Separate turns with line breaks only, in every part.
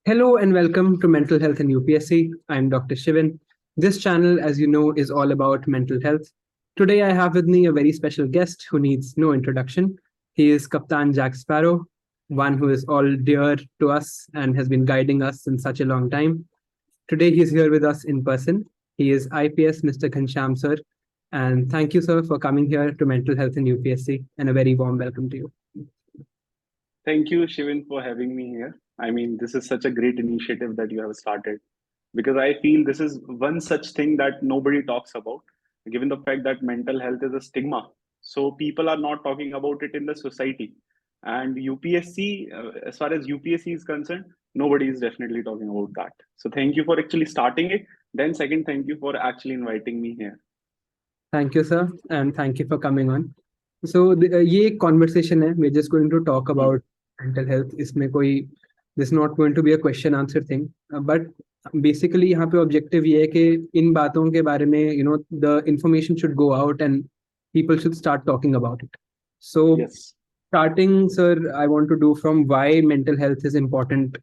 Hello and welcome to Mental Health and UPSC. I'm Dr. Shivan. This channel, as you know, is all about mental health. Today, I have with me a very special guest who needs no introduction. He is Kaptan Jack Sparrow, one who is all dear to us and has been guiding us in such a long time. Today, he is here with us in person. He is IPS Mr. Ghanshyam sir. And thank you, sir, for coming here to Mental Health and UPSC, and a very warm welcome to you.
Thank you, Shivan, for having me here. I mean, this is such a great initiative that you have started because I feel this is one such thing that nobody talks about, given the fact that mental health is a stigma. So people are not talking about it in the society. And UPSC, as far as UPSC is concerned, nobody is definitely talking about that. So thank you for actually starting it. Then, second, thank you for actually inviting me here.
Thank you, sir, and thank you for coming on. So ये एक conversation है. We're just going to talk
Hmm.
about mental health. इसमें कोई this is not going to be a question answer thing, but basically यहाँ पे objective ये है कि इन बातों के बारे में the information should go out and people should start talking about it. So
Yes.
starting, sir, I want to do from why mental health is important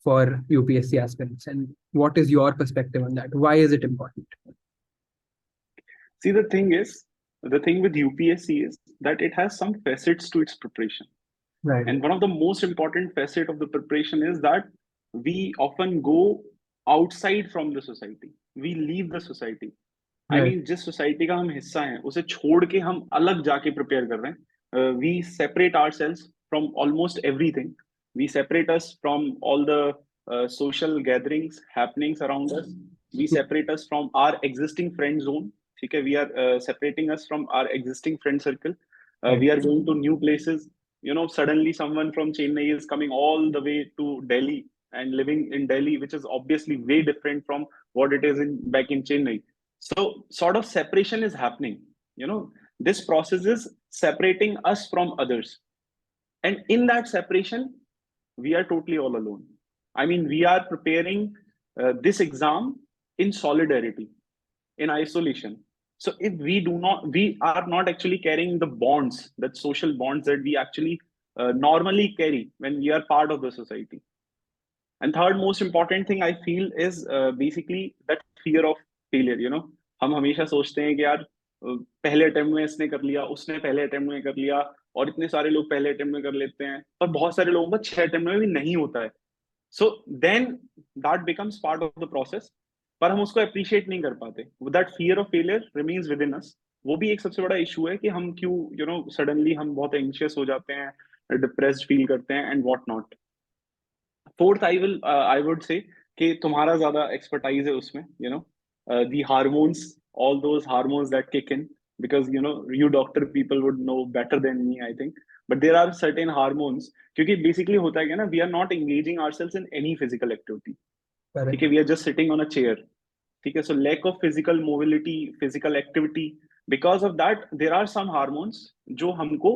for UPSC aspirants and what is your perspective on that? Why is it important?
See, the thing with UPSC is that it has some facets to its preparation.
Right.
And one of the most important facet of the preparation is that we often go outside from the society. We leave the society. I
Right.
mean, जिस society का हम हिस्सा हैं उसे छोड़ के हम अलग जाके प्रिपेयर कर रहे हैं. We separate ourselves from almost everything. We separate us from all the social gatherings happenings around us. We separate us from our existing friend zone. ठीक है, we are separating us from our existing friend circle.
Right.
We are going to new places. Suddenly someone from Chennai is coming all the way to Delhi and living in Delhi, which is obviously way different from what it is in back in Chennai. So sort of separation is happening. This process is separating us from others, and in that separation we are totally all alone. I mean, we are preparing this exam in solidarity, in isolation. So if we are not actually carrying the bonds, that social bonds that we actually normally carry when we are part of the society. And third most important thing I feel is basically that fear of failure. हम हमेशा सोचते हैं कि यार पहले attempt में इसने कर लिया, उसने पहले अटेम्प्ट में कर लिया, और इतने सारे लोग पहले अटेम्प्ट में कर लेते हैं, पर बहुत सारे लोगों का 6 अटेम्प्ट में भी नहीं होता है. So then that becomes part of the process. पर हम उसको अप्रिशिएट नहीं कर पाते. That fear of failure remains within us. वो भी एक सबसे बड़ा इशू है कि हम क्यों सडनली हम बहुत एंशियस हो जाते हैं, डिप्रेस्ड फील करते हैं and what not. Fourth I would से कि तुम्हारा ज्यादा एक्सपर्टाइज है उसमें. दी hormones, all those hormones that kick in, because you doctor people would know better than me, I think. But there are certain hormones, क्योंकि basically होता है क्या ना, we are not engaging ourselves in any physical activity. ठीक
Correct.
है, we are just sitting on a chair. ठीक है, so lack of physical mobility, physical activity, because of that there are some hormones जो हमको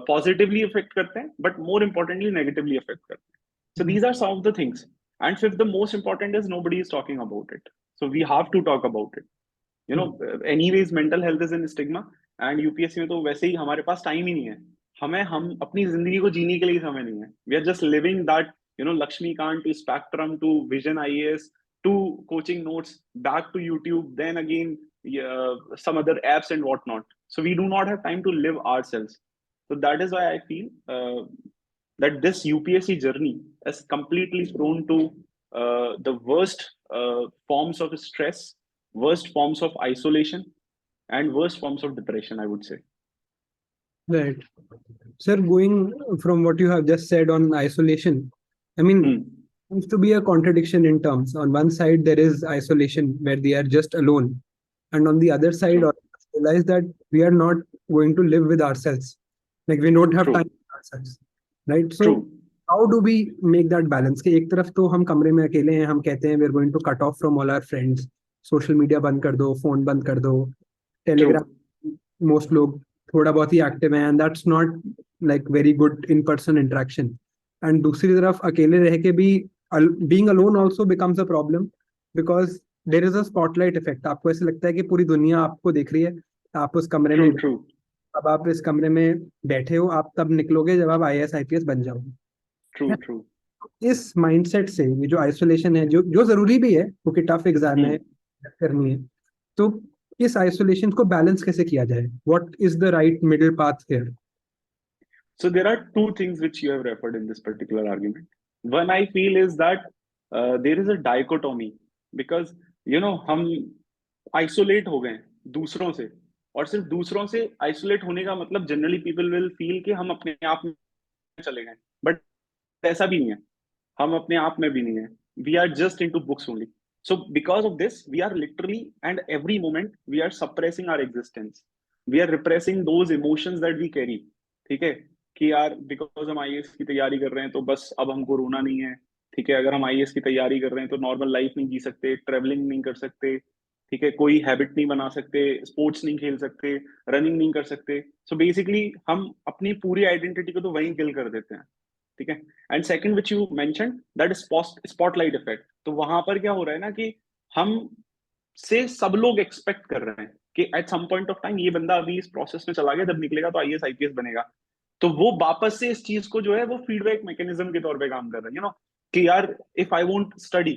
positively affect करते हैं, but more importantly negatively affect करते हैं. So these are some of the things. And fifth, the most important is nobody is talking about it. So we have to talk about it. Anyways, mental health is in stigma. And UPSC में तो वैसे ही हमारे पास time ही नहीं है. हम अपनी जिंदगी को जीने के लिए समय नहीं है. We are just living that, Lakshmikant to Spectrum to Vision IAS to coaching notes, back to YouTube, then again some other apps and whatnot. So we do not have time to live ourselves. So that is why I feel that this UPSC journey is completely prone to the worst forms of stress, worst forms of isolation, and worst forms of depression, I would say.
Right. Sir, going from what you have just said on isolation, I mean, seems to be a contradiction in terms. On one side, there is isolation where they are just alone. And on the other side,
True,
realize that we are not going to live with ourselves. Like we don't have time
true,
for ourselves. Right. So
true.
how do we make that balance? कि एक तरफ तो हम कमरे में अकेले हैं, हम कहते हैं we are going to cut off from all our friends. Social media बंद कर दो, phone बंद कर दो, Telegram,
True.
most लोग थोड़ा बहुत ही एक्टिव हैं, and that's not like very good in person interaction. And दूसरी तरफ अकेले रह के भी being alone also becomes a problem because there is a spotlight effect. आपको ऐसे लगता है कि पूरी दुनिया आपको देख रही है. आप उस कमरे में,
True, true,
अब आप इस कमरे में बैठे हो, आप तब निकलोगे जब आप आईएएस आईपीएस बन जाओगे.
true, true.
इस माइंडसेट से ये जो आइसोलेशन है, जो जो जरूरी भी है क्योंकि टफ एग्जाम है, करनी है, तो इस आइसोलेशन को बैलेंस कैसे किया जाए? What is the right middle path here?
So there are two things which you have referred in this particular argument. One I feel is that there is a dichotomy because हम isolate हो गए दूसरों से, और सिर्फ दूसरों से isolate होने का मतलब जनरली पीपल विल फील कि हम अपने आप में चले गए, बट ऐसा भी नहीं है, हम अपने आप में भी नहीं है, we are just into books only. So because of this we are literally and every moment we are suppressing our existence, we are repressing those emotions that we carry. ठीक है, कि यार बिकॉज हम आईएएस की तैयारी कर रहे हैं तो बस अब हमको रोना नहीं है। ठीक है, अगर हम आईएएस की तैयारी कर रहे हैं तो नॉर्मल लाइफ नहीं जी सकते, ट्रेवलिंग नहीं कर सकते, ठीक है, कोई हैबिट नहीं बना सकते, स्पोर्ट्स नहीं खेल सकते, रनिंग नहीं कर सकते। सो बेसिकली हम अपनी पूरी आइडेंटिटी को तो वहीं किल कर देते हैं। ठीक है, and second which you mention that spotlight effect, तो वहां पर क्या हो रहा है ना कि हम से सब लोग एक्सपेक्ट कर रहे हैं कि at some point of time ये बंदा अभी इस प्रोसेस में चला गया, जब निकलेगा तो आईएएस आईपीएस बनेगा। तो वो वापस से इस चीज को जो है वो फीडबैक मैकेनिज्म के तौर पे काम कर रहे हैं, कि यार if I won't study,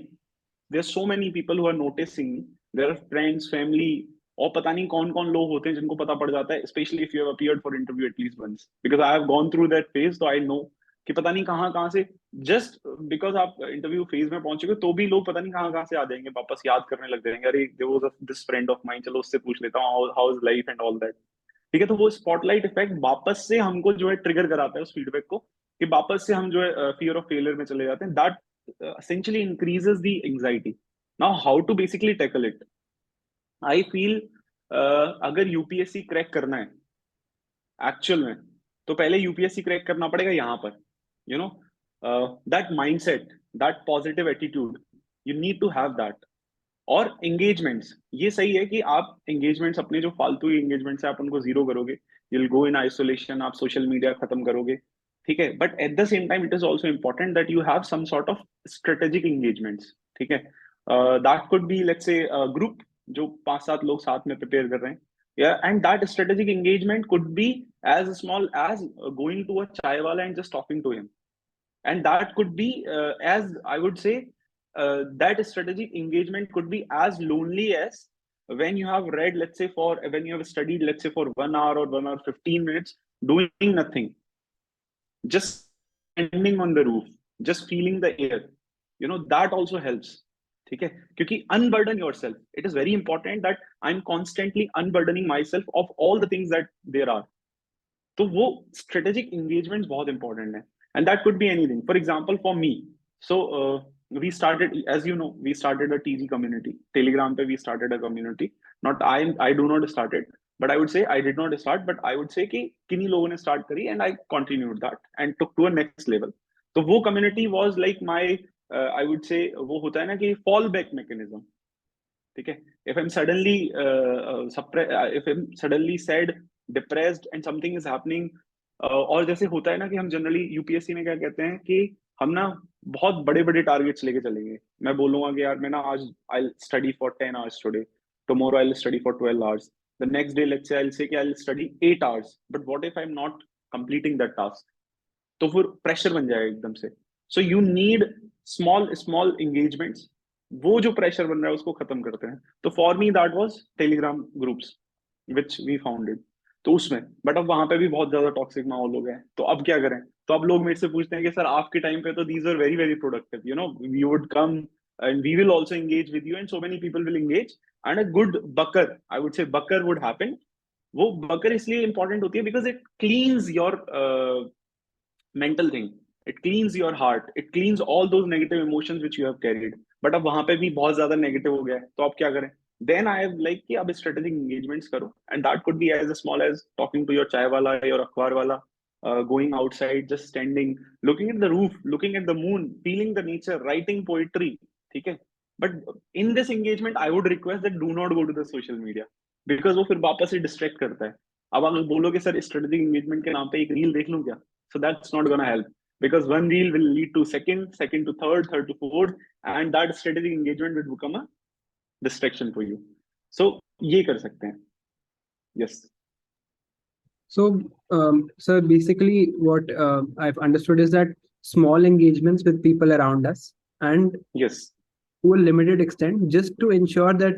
there so many people who are noticing, their friends, family, और पता नहीं कौन कौन लोग होते हैं जिनको पता पड़ जाता है, specially if you have appeared for interview at least once, because I have gone through that phase, तो आई नो कि पता नहीं कहाँ कहाँ से, जस्ट बिकॉज आप इंटरव्यू फेज में पहुंचोगे तो भी लोग पता नहीं कहाँ कहाँ से आ जाएंगे, वापस याद करने लग जाएंगे, अरे there was this friend of mine, चलो उससे पूछ लेता हूँ how is life and all that. ठीक है, तो वो स्पॉटलाइट इफेक्ट वापस से हमको जो है ट्रिगर कराता है उस फीडबैक को, कि वापस से हम जो है फियर ऑफ फेलियर में चले जाते हैं, that essentially increases the anxiety. Now how to basically tackle it? I feel अगर यूपीएससी क्रैक करना है एक्चुअल में, तो पहले यूपीएससी क्रैक करना पड़ेगा यहाँ पर, you know, that mindset, that positive attitude, you need to have that. और एंगेजमेंट्स, ये सही है कि आप एंगेजमेंट्स अपने जो फालतू एंगेजमेंट्स है आप उनको जीरो करोगे, you will go in isolation, आप सोशल मीडिया खत्म करोगे। ठीक है, but at the same time it is also important that you have some sort of strategic engagements. ठीक है, that could be let's say group जो 5-7 लोग साथ में प्रिपेयर कर रहे हैं, yeah, and that strategic engagement could be as small as going to a chai wala and just talking to him, and that could be as I would say, that strategic engagement could be as lonely as when you have read, let's say, for when you have studied, let's say, for 1 hour or 1 hour 15 minutes doing nothing, just standing on the roof, just feeling the air, that also helps। ठीक है, क्योंकि unburden yourself, it is very important that I'm constantly unburdening myself of all the things that there are। तो वो strategic engagements बहुत important है, and that could be anything, for example for me, so we started, as you know, we started a TG community, Telegram पे we started a community, not I do not start it, but I would say I did not start, but I would say कि किन्हीं लोगों ने start करी and I continued that and took to a next level। तो वो community was like my I would say वो होता है ना कि fall back mechanism। ठीक है, if I'm suddenly if I'm suddenly sad, depressed and something is happening, और जैसे होता है ना कि हम जनरली यूपीएससी में क्या कहते हैं कि हम ना बहुत बड़े बड़े टारगेट्स लेके चलेंगे। मैं बोलूंगा कि यार मैं ना आज I study for 10 hours today, tomorrow I study for 12 hours, the next day let's say I say कि I study 8 hours, but what if I am not completing that task, तो फिर प्रेशर बन जाएगा एकदम से। So you need small small engagements, वो जो pressure बन रहा है उसको खत्म करते हैं। तो for me that was Telegram groups which we founded. तो उसमें, बट अब वहां पे भी बहुत ज्यादा टॉक्सिक माहौल हो गया है, तो अब क्या करें? तो अब लोग मेरे से पूछते हैं कि सर आपके टाइम पे तो these are very very productive, we would come and we will also engage with you and so many people will engage and a good bucker, I would say bucker would happen। वो बकर इसलिए important होती है because it cleans your mental thing, it cleans your heart, it cleans all those negative emotions which you have carried। but अब वहां पे भी बहुत ज्यादा नेगेटिव हो गया है, तो अब क्या करें? then I have like कि अब strategic engagements करो, and that could be as small as talking to your chai wala, your akhbar wala, going outside, just standing, looking at the roof, looking at the moon, feeling the nature, writing poetry। ठीक है, but in this engagement I would request that do not go to the social media, because वो फिर वापस से distract करता है। अब अगर बोलोगे सर strategic engagement के नाम पे एक रील देख लूं क्या, so that's not going to help, because one reel will lead to second, second to third, third to fourth, and that strategic engagement will become a distraction for you। So ये कर सकते हैं। Yes।
So, sir, basically, what I've understood is that small engagements with people around us, and
Yes.
to a limited extent, just to ensure that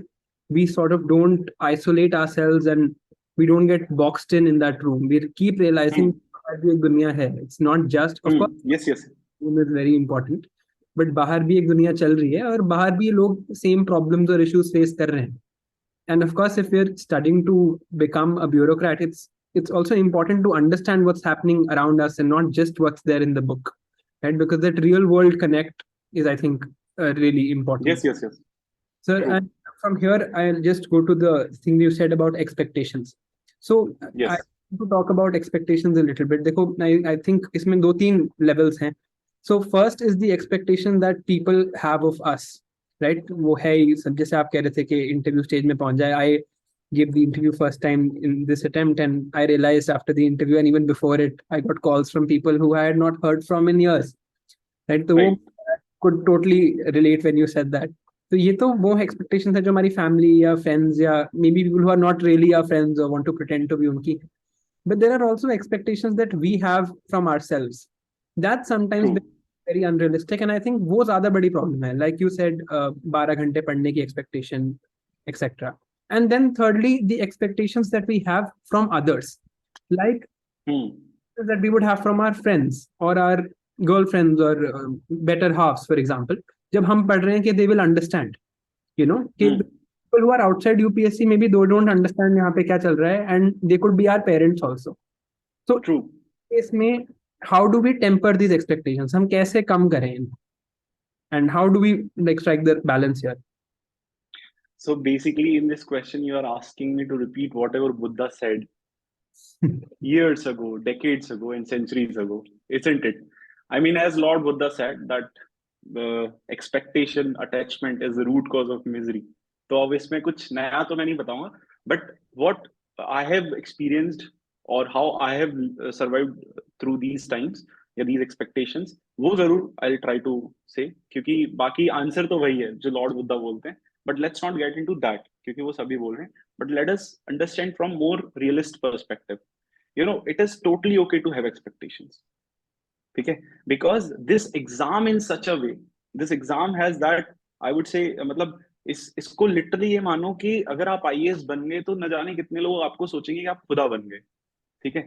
we sort of don't isolate ourselves and we don't get boxed in that room. We keep realizing बाहर भी एक दुनिया है. It's not just, of course,
Yes, yes.
room is very important, but बाहर भी एक दुनिया चल रही है और बाहर भी लोग same problems और issues face कर रहे हैं. And of course, if we're studying to become a bureaucrat, it's also important to understand what's happening around us and not just what's there in the book, right? Because that real world connect is, I think, really important.
Yes, yes, yes.
So
True.
and from here, I'll just go to the thing you said about expectations. So I
Yes.
want to talk about expectations a little bit. देखो, I think इसमें दो तीन levels हैं. So first is the expectation that people have of us, right? वो है ही सब, जैसे आप कह रहे थे कि interview stage में पहुंच जाए. I gave the interview first time in this attempt, and I realized after the interview and even before it, I got calls from people who I had not heard from in years, right? तो वो
Right.
could totally relate when you said that. तो ये तो वो expectation है जो हमारी family या फ्रेंड्स या maybe people who are not really our friends और want to pretend to be उनकी. But there are also expectations that we have from ourselves that sometimes
True.
Very unrealistic, and I think वो ज्यादा बड़ी problem है. Like you said 12 घंटे पढ़ने की expectation etcetera. And then thirdly the expectations that we have from others, like that we would have from our friends or our girlfriends or better halves, for example. जब हम पढ़ रहे हैं कि they will understand, you know, कि people who are outside UPSC maybe they don't understand यहाँ पे क्या चल रहा है, and they could be our parents also. So
True.
इसमें how do we temper these expectations? हम कैसे कम करें इनको? And how do we like strike the balance here?
So basically, in this question, you are asking me to repeat whatever Buddha said years ago, decades ago, and centuries ago, isn't it? I mean, as Lord Buddha said, that the expectation attachment is the root cause of misery. तो अब इसमें कुछ नया तो मैं नहीं बताऊंगा, but what I have experienced or how I have survived through these times या these expectations, वो जरूर I'll try to say, क्योंकि बाकी आंसर तो वही है जो लॉर्ड बुद्धा बोलते हैं. But let's not get into that क्योंकि वो सभी बोल रहे हैं. But let us understand from more realist perspective. You know, it is totally okay to have expectations. ठीक है, because this exam in such a way, this exam has that, I would say, मतलब इसको literally ये मानो कि अगर आप IAS बन गए तो न जाने कितने लोग आपको सोचेंगे कि आप खुदा बन गए. ठीक है,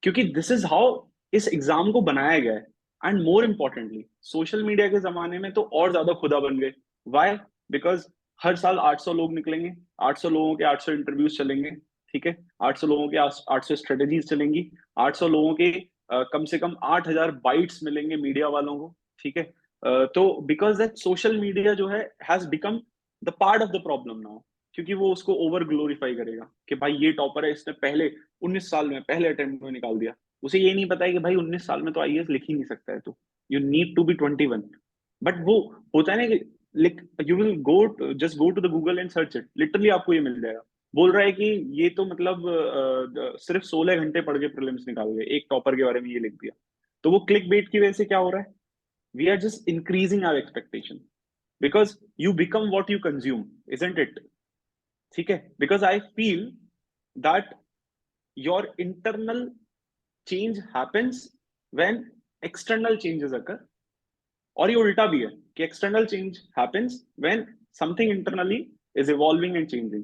क्योंकि दिस इज हाउ इस एग्जाम को बनाया गया है. And more importantly social media के जमाने में तो और ज्यादा खुदा बन गए. वाई? बिकॉज हर साल 800 लोग निकलेंगे, 800 लोगों के 800 इंटरव्यूज चलेंगे. ठीक है, 800 लोगों के 800 स्ट्रेटेजीज चलेंगी, 800 लोगों के कम से कम 8000 बाइट्स मिलेंगे मीडिया वालों को. ठीक है, तो बिकॉज दैट सोशल मीडिया जो है has become the part of the problem now, क्योंकि वो उसको ओवर ग्लोरीफाई करेगा कि भाई ये टॉपर है, इसने पहले 19 साल में पहले अटेम्प्ट में निकाल दिया. उसे ये नहीं पता है कि भाई 19 साल में तो आईएएस लिख ही नहीं सकता है, तो you need to be 21. But वो होता है ना कि like you will go just go to the Google and search it, literally आपको ये मिल जाएगा. बोल रहा है कि ये तो मतलब सिर्फ 16 घंटे पढ़ के प्रीलिम्स निकाल गए, एक टॉपर के बारे में ये लिख दिया. तो वो क्लिक बेट की वजह से क्या हो रहा है? We are just increasing our expectation because you become what you consume, isn't it? ठीक है, because I feel that your internal change happens when external changes occur. और ये उल्टा भी है कि external change happens when something internally is evolving and changing.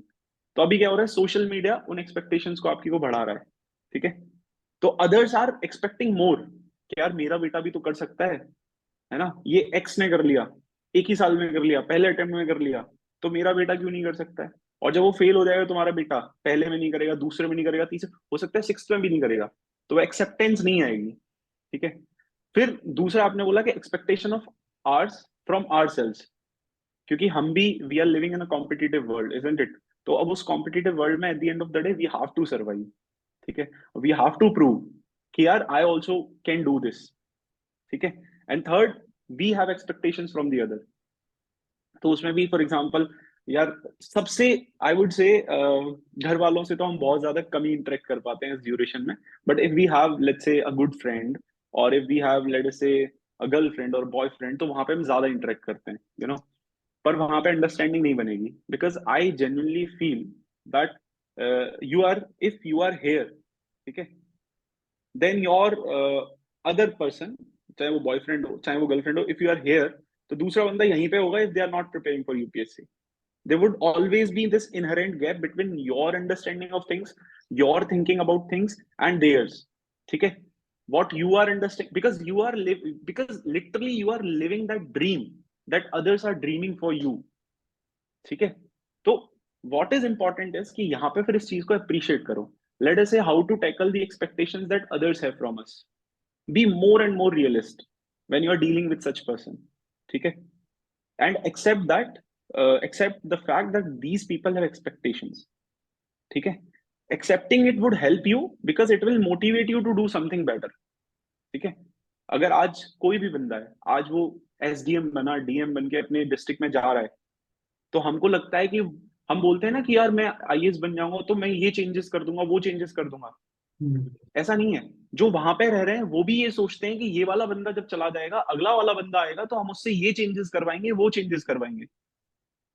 तो अभी क्या हो रहा है? सोशल मीडिया उन एक्सपेक्टेशंस को आपकी को बढ़ा रहा है. ठीक है, तो अदर्स आर एक्सपेक्टिंग मोर कि यार मेरा बेटा भी तो कर सकता है ना, ये एक्स ने कर लिया, एक ही साल में कर लिया, पहले अटेम्प्ट में कर लिया, तो मेरा बेटा क्यों नहीं कर सकता है? और जब वो फेल हो जाएगा तुम्हारा बेटा, पहले में नहीं करेगा, दूसरे में नहीं करेगा, तीसरे, हो सकता है सिक्स्थ में भी नहीं करेगा, तो एक्सेप्टेंस नहीं आएगी. ठीक है, फिर दूसरा आपने बोला कि expectation of ours from our selves, क्योंकि हम भी we are living in a competitive world, isn't it? तो अब उस कॉम्पिटिटिव वर्ल्ड में at the end of the day we have to survive. ठीक है, वी हैव टू प्रूव कि यार I also can do this. ठीक है, and third, we have expectations from the other. तो उसमें भी फॉर एग्जांपल यार सबसे आई वुड से घर वालों से तो हम बहुत ज्यादा कम ही इंटरेक्ट कर पाते हैं इस ड्यूरेशन में. But if we have let's say a good friend और if we have let's say a girlfriend और बॉयफ्रेंड, तो वहां पे हम ज्यादा इंटरेक्ट करते हैं, यू नो. पर वहां पे अंडरस्टैंडिंग नहीं बनेगी because I genuinely feel that you are if you are here, ठीक है, then your other person चाहे वो बॉयफ्रेंड हो चाहे वो गर्लफ्रेंड हो, इफ यू आर हेयर, तो दूसरा बंदा यहीं पे होगा, if they are not preparing for UPSC. there would always be this inherent gap between your understanding of things, your thinking about things, and theirs. ठीक है? What you are understanding, because literally you are living that dream that others are dreaming for you. ठीक है? तो what is important is कि यहाँ पे फिर इस चीज को appreciate करो. Let us say how to tackle the expectations that others have from us. Be more and more realist when you are dealing with such person. ठीक है? And accept the fact that these people have expectations. ठीक है? Accepting it would help you because it will motivate you to do something better. ठीक है? अगर आज कोई भी बंदा है, आज वो एसडीएम बना, डीएम बन के अपने डिस्ट्रिक्ट में जा रहा है, तो हमको लगता है कि हम बोलते हैं ना कि यार मैं आईएएस बन जाऊंगा तो मैं ये चेंजेस कर दूंगा, वो चेंजेस कर दूंगा। ऐसा नहीं है। जो वहां पे रह रहे हैं वो भी ये सोचते हैं कि ये वाला बंदा जब चला जाएगा, अगला वाला बंदा आएगा तो हम उससे ये चेंजेस करवाएंगे, वो चेंजेस करवाएंगे।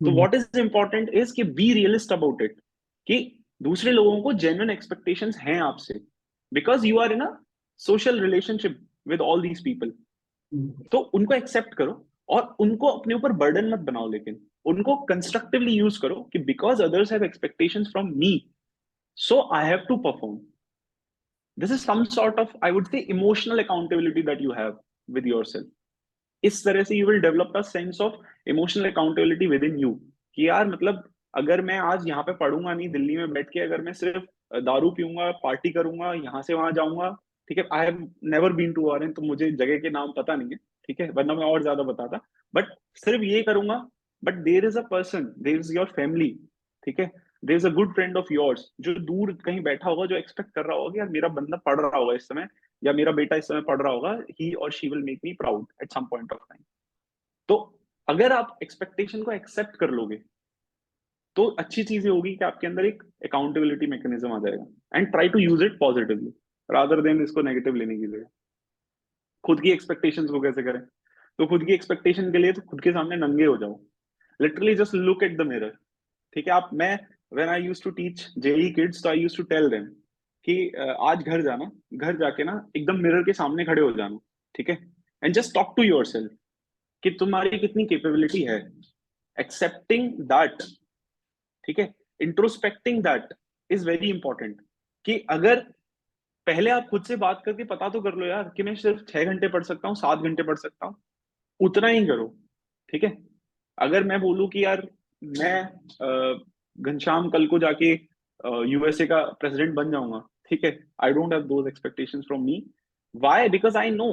तो व्हाट इज इंपॉर्टेंट इज कि बी रियलिस्ट अबाउट इट, कि दूसरे लोगों को जेन्युइन एक्सपेक्टेशंस हैं आपसे, because you are in a social relationship with all these people. तो उनको एक्सेप्ट करो और उनको अपने ऊपर बर्डन मत बनाओ, लेकिन उनको कंस्ट्रक्टिवली यूज करो कि because others have expectations from me, so I have to perform. This is some sort of, I would say, emotional accountability that you have with yourself. इस तरह से you will develop a sense of emotional accountability with in you, कि यार मतलब अगर मैं आज यहाँ पे पढ़ूंगा नहीं दिल्ली में बैठ के, अगर मैं सिर्फ दारू पीऊंगा, पार्टी करूंगा, यहाँ से वहां जाऊंगा, ठीक है, I have never been to orange, तो मुझे जगह के नाम पता नहीं है, ठीक है, वरना मैं और ज्यादा बताता, बट सिर्फ ये करूंगा। But there is a person, there is your family, ठीक है, there is a good friend of yours जो दूर कहीं बैठा होगा, जो एक्सपेक्ट कर रहा होगा कि यार मेरा बंदा पढ़ रहा होगा इस समय, या मेरा बेटा इस समय पढ़ रहा होगा, ही और she will make me proud at some point of time. तो अगर आप एक्सपेक्टेशन को एक्सेप्ट कर लोगे तो अच्छी चीज ये होगी कि आपके अंदर एक अकाउंटेबिलिटी मैकेनिज्म आ जाएगा, and try to use it positively rather than इसको नेगेटिव लेने की जगह। खुद की एक्सपेक्टेशंस को कैसे करें? तो खुद की एक्सपेक्टेशन के लिए तो खुद के सामने नंगे हो जाओ, literally just look at the mirror. ठीक है, आप, मैं, when I used to teach JEE kids, तो I used to tell them कि आज घर जाना, घर जाके ना एकदम मिरर के सामने खड़े हो जाना, ठीक है, and just talk to yourself कि तुम्हारी कितनी कैपेबिलिटी है, एक्सेप्टिंग दैट, ठीक है, introspecting that is very important. कि अगर पहले आप खुद से बात करके पता तो कर लो यार कि मैं सिर्फ 6 घंटे पढ़ सकता हूँ, 7 घंटे पढ़ सकता हूँ, उतना ही करो, ठीक है। अगर मैं बोलूँ कि यार मैं घनश्याम कल को जाके यूएसए का प्रेसिडेंट बन जाऊंगा, ठीक है, I don't have those expectations from me, why, because I know,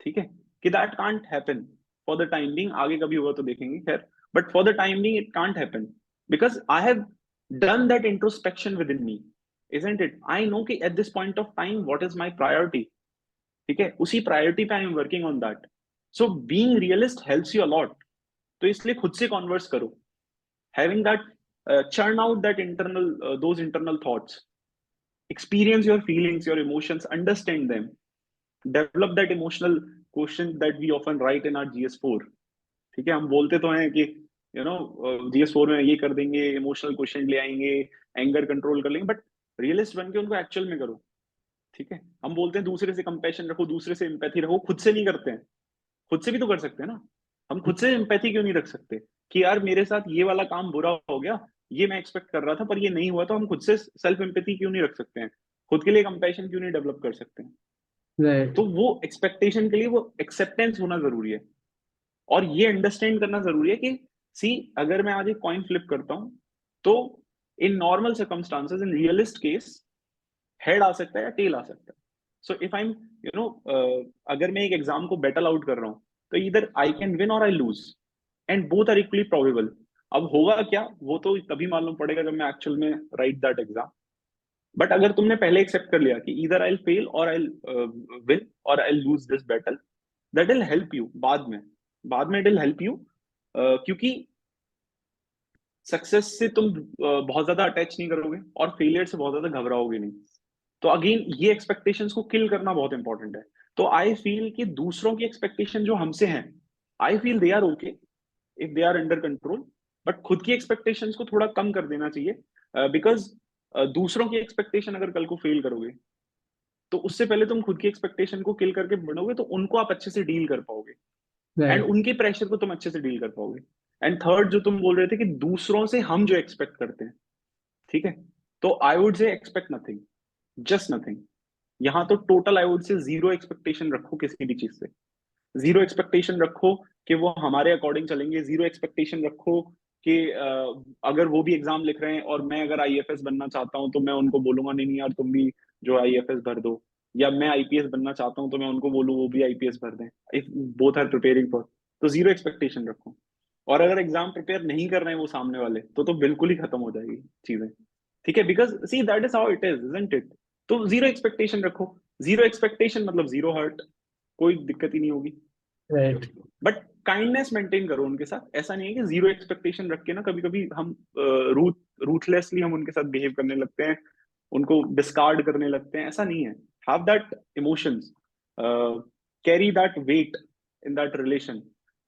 ठीक है, कि that can't happen for the time being, आगे कभी होगा तो देखेंगे, खैर, but for the time being it can't happen because I have done that introspection with in me, isn't it? I know कि at this point of time what is my priority, ठीक है, उसी प्रायोरिटी पे I am working on that. So being realist helps you a lot. तो इसलिए खुद से converse करो, having that, churn out that internal those internal thoughts, experience your feelings, your emotions, understand them, develop that emotional quotient that we often write in our GS4। ठीक है, हम बोलते तो हैं कि GS4 में ये कर देंगे, इमोशनल क्वेश्चन ले आएंगे, एंगर कंट्रोल कर लेंगे, बट रियलिस्ट बन के उनको एक्चुअल में करो। ठीक है, हम बोलते हैं दूसरे से कंपैशन रखो, दूसरे से एम्पैथी रखो, खुद से नहीं करते हैं। खुद से भी तो कर सकते हैं ना। हम खुद से एम्पैथी क्यों नहीं रख सकते कि यार मेरे साथ ये वाला काम बुरा हो गया, ये मैं एक्सपेक्ट कर रहा था पर ये नहीं हुआ, तो हम खुद से सेल्फ एम्पैथी क्यों नहीं रख सकते हैं, खुद के लिए कंपैशन क्यों नहीं डेवलप कर सकते हैं।
Right.
तो वो एक्सपेक्टेशन के लिए वो एक्सेप्टेंस होना जरूरी है, और ये अंडरस्टैंड करना जरूरी है कि सी, अगर मैं आज एक कॉइन फ्लिप करता हूं तो in normal circumstances, in realist case, head आ सकता है या टेल आ सकता है। सो इफ आई एम, अगर मैं एक एग्जाम को बैटल आउट कर रहा हूँ तो इधर आई कैन विन और I lose, and both are equally probable. अब होगा क्या वो तो तभी मालूम पड़ेगा जब मैं एक्चुअल में राइट दैट एग्जाम। बट अगर तुमने पहले एक्सेप्ट कर लिया कि इधर आई फेल और आई विन और I lose this battle, that will help you बाद में इट विल हेल्प यू, क्योंकि सक्सेस से तुम बहुत ज्यादा अटैच नहीं करोगे और फेलियर से बहुत ज्यादा घबराओगे नहीं। तो अगेन ये एक्सपेक्टेशंस को किल करना बहुत इंपॉर्टेंट है। तो आई फील कि दूसरों की एक्सपेक्टेशन जो हमसे हैं, I feel they are okay if they are under control, but खुद की एक्सपेक्टेशंस को थोड़ा कम कर देना चाहिए, बिकॉज दूसरों की एक्सपेक्टेशन अगर कल को फेल करोगे तो उससे पहले तुम खुद की एक्सपेक्टेशन को किल करके बढ़ोगे तो उनको आप अच्छे से डील कर पाओगे, एंड
राइट
उनके प्रेशर को तुम अच्छे से डील कर पाओगे। एंड थर्ड, जो तुम बोल रहे थे कि दूसरों से हम जो एक्सपेक्ट करते हैं, ठीक है, तो आई वुड से एक्सपेक्ट नथिंग, जस्ट नथिंग। यहाँ तो टोटल आई वुड से जीरो एक्सपेक्टेशन रखो किसी भी चीज से। जीरो एक्सपेक्टेशन रखो कि वो हमारे अकॉर्डिंग चलेंगे। जीरो एक्सपेक्टेशन रखो कि अगर वो भी एग्जाम लिख रहे हैं और मैं अगर आईएफएस बनना चाहता हूँ तो मैं उनको बोलूंगा नहीं नहीं यार तुम भी जो आईएफएस भर दो, या मैं आईपीएस बनना चाहता हूँ तो मैं उनको बोलूँ वो भी आईपीएस भर दें, if both are preparing for. तो जीरो एक्सपेक्टेशन रखो। और अगर एग्जाम प्रिपेयर नहीं कर रहे हैं वो सामने वाले, तो बिल्कुल ही खत्म हो जाएगी चीजें, ठीक है, because see that is how it isn't it. तो जीरो एक्सपेक्टेशन रखो। जीरो एक्सपेक्टेशन मतलब जीरो हर्ट, कोई दिक्कत ही नहीं होगी।
राइट
बट काइंडनेस मेंटेन करो उनके साथ। ऐसा नहीं है कि जीरो एक्सपेक्टेशन रख के ना कभी कभी हम रूथलेसली हम उनके साथ बिहेव करने लगते हैं, उनको डिस्कार्ड करने लगते हैं। ऐसा नहीं है। Have that emotions, carry that weight in that relation,